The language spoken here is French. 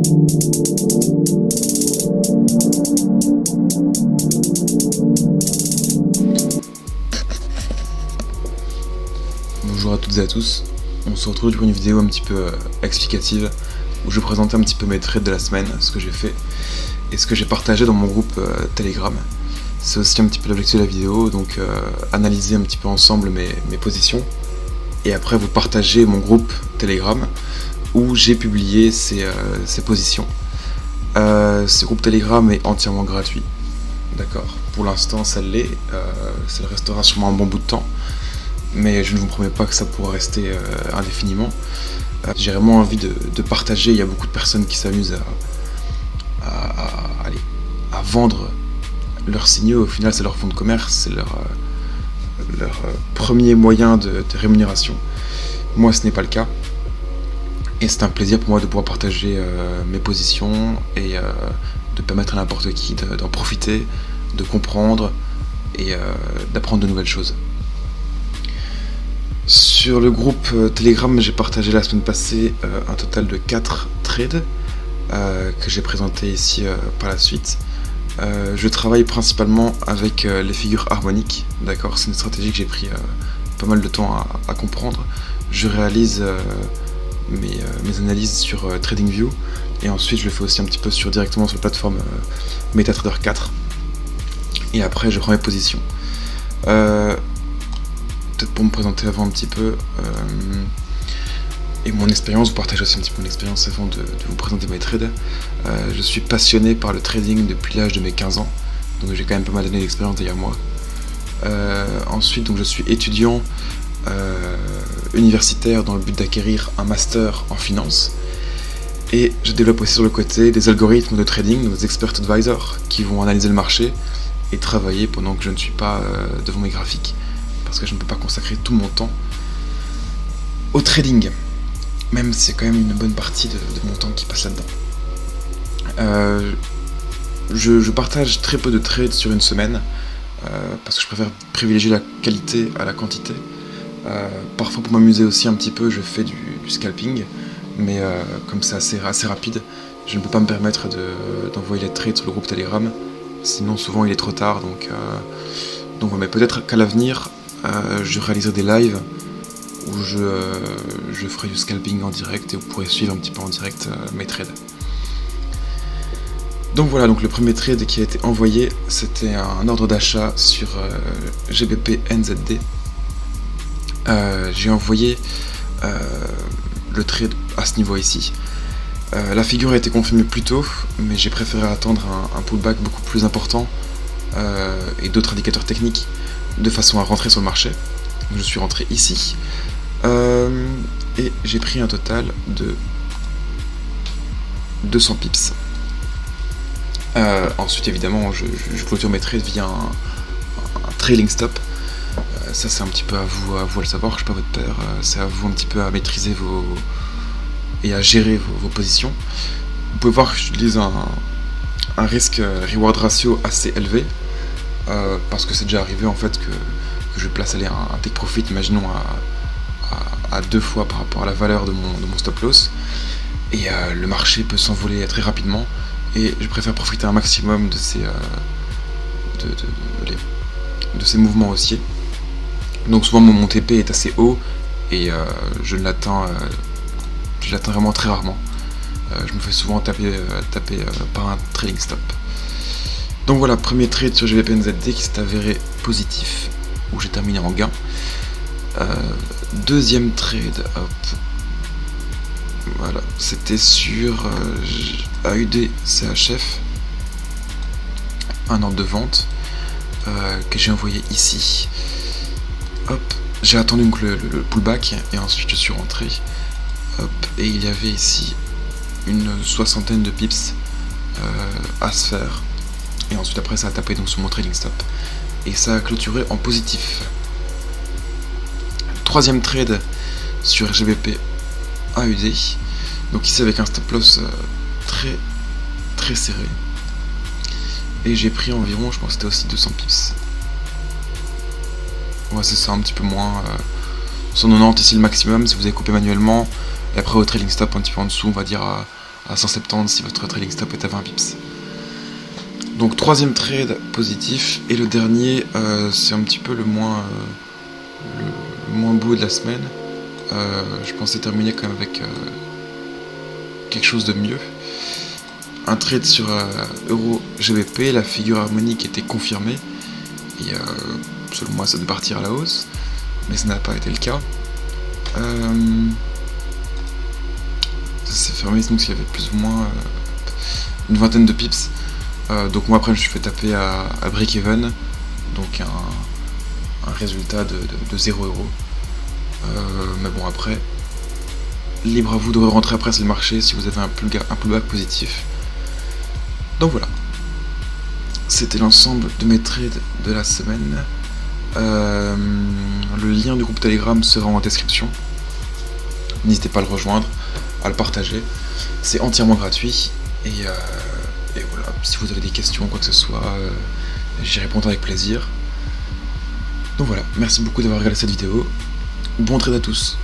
Bonjour à toutes et à tous, on se retrouve pour une vidéo un petit peu explicative où je vais présenter un petit peu mes trades de la semaine, ce que j'ai fait et ce que j'ai partagé dans mon groupe Telegram. C'est aussi un petit peu l'objectif de la vidéo, donc analyser un petit peu ensemble mes positions et après vous partager mon groupe Telegram où j'ai publié ces positions. Ce groupe Telegram est entièrement gratuit, d'accord. Pour l'instant ça l'est, ça le restera sûrement un bon bout de temps. Mais je ne vous promets pas que ça pourra rester indéfiniment. J'ai vraiment envie de partager. Il y a beaucoup de personnes qui s'amusent à vendre leurs signaux. Au final, c'est leur fonds de commerce, c'est leur premier moyen de rémunération. Moi, ce n'est pas le cas. Et c'est un plaisir pour moi de pouvoir partager mes positions et de permettre à n'importe qui d'en profiter, de comprendre et d'apprendre de nouvelles choses. Sur le groupe Telegram, j'ai partagé la semaine passée un total de 4 trades que j'ai présenté ici par la suite. Je travaille principalement avec les figures harmoniques, d'accord. C'est une stratégie que j'ai pris pas mal de temps à comprendre. Je réalise mes analyses sur TradingView et ensuite je le fais aussi un petit peu directement sur la plateforme MetaTrader 4 et après je prends mes positions. Peut-être pour me présenter avant un petit peu et mon expérience, vous partager aussi un petit peu mon expérience avant de vous présenter mes trades. Je suis passionné par le trading depuis l'âge de mes 15 ans, donc j'ai quand même pas mal d'années d'expérience derrière moi. Ensuite, donc, je suis étudiant universitaire dans le but d'acquérir un master en finance et je développe aussi sur le côté des algorithmes de trading, donc des expert advisors qui vont analyser le marché et travailler pendant que je ne suis pas devant mes graphiques, parce que je ne peux pas consacrer tout mon temps au trading, même si c'est quand même une bonne partie de mon temps qui passe là-dedans. Je partage très peu de trades sur une semaine, parce que je préfère privilégier la qualité à la quantité. Parfois pour m'amuser aussi un petit peu, je fais du scalping, mais comme c'est assez rapide, je ne peux pas me permettre d'envoyer les trades sur le groupe Telegram, sinon souvent il est trop tard, donc mais peut-être qu'à l'avenir, je réaliserai des lives où je ferai du scalping en direct et vous pourrez suivre un petit peu en direct mes trades. Donc voilà, donc le premier trade qui a été envoyé, c'était un ordre d'achat sur GBP NZD. J'ai envoyé le trade à ce niveau ici. La figure a été confirmée plus tôt, mais j'ai préféré attendre un pullback beaucoup plus important et d'autres indicateurs techniques de façon à rentrer sur le marché. Donc je suis rentré ici et j'ai pris un total de 200 pips. Ensuite évidemment je clôture mes trades via un trailing stop. Ça c'est un petit peu à vous à le savoir, je suis pas votre père, c'est à vous un petit peu à maîtriser et à gérer vos positions. Vous pouvez voir que j'utilise un risque reward ratio assez élevé. Parce que c'est déjà arrivé en fait que je place un take profit, imaginons à 2 fois par rapport à la valeur de mon stop loss, et le marché peut s'envoler très rapidement et je préfère profiter un maximum de ces mouvements haussiers. Donc souvent mon TP est assez haut et je l'atteins vraiment très rarement. Je me fais souvent taper par un trailing stop. Donc voilà, premier trade sur GBP/NZD qui s'est avéré positif, où j'ai terminé en gain. Deuxième trade, hop. Voilà, c'était sur AUD CHF, un ordre de vente que j'ai envoyé ici. Hop, j'ai attendu donc le pullback et ensuite je suis rentré. Hop, et il y avait ici une soixantaine de pips à se faire. Et ensuite après ça a tapé donc sur mon trading stop et ça a clôturé en positif. Troisième trade sur GBP AUD, donc ici avec un stop loss très serré et j'ai pris environ, je pense que c'était aussi 200 pips. Ouais, c'est ça, un petit peu moins, 190 ici le maximum si vous avez coupé manuellement, et après au trading stop un petit peu en dessous, on va dire à à 170 si votre trading stop est à 20 pips. Donc troisième trade positif, et le dernier c'est un petit peu le moins beau de la semaine. Je pensais terminer quand même avec quelque chose de mieux. Un trade sur Euro GBP, la figure harmonique était confirmée et selon moi ça devait partir à la hausse, mais ça n'a pas été le cas. Ça s'est fermé, donc il y avait plus ou moins une vingtaine de pips. Donc moi après je me suis fait taper à break-even, donc un résultat de 0 €. Mais bon, après, libre à vous de rentrer après sur le marché si vous avez un pullback positif. Donc voilà, c'était l'ensemble de mes trades de la semaine. Le lien du groupe Telegram sera en description. N'hésitez pas à le rejoindre, à le partager. C'est entièrement gratuit. Et voilà, si vous avez des questions ou quoi que ce soit, j'y répondrai avec plaisir. Donc voilà, merci beaucoup d'avoir regardé cette vidéo. Bon trade à tous.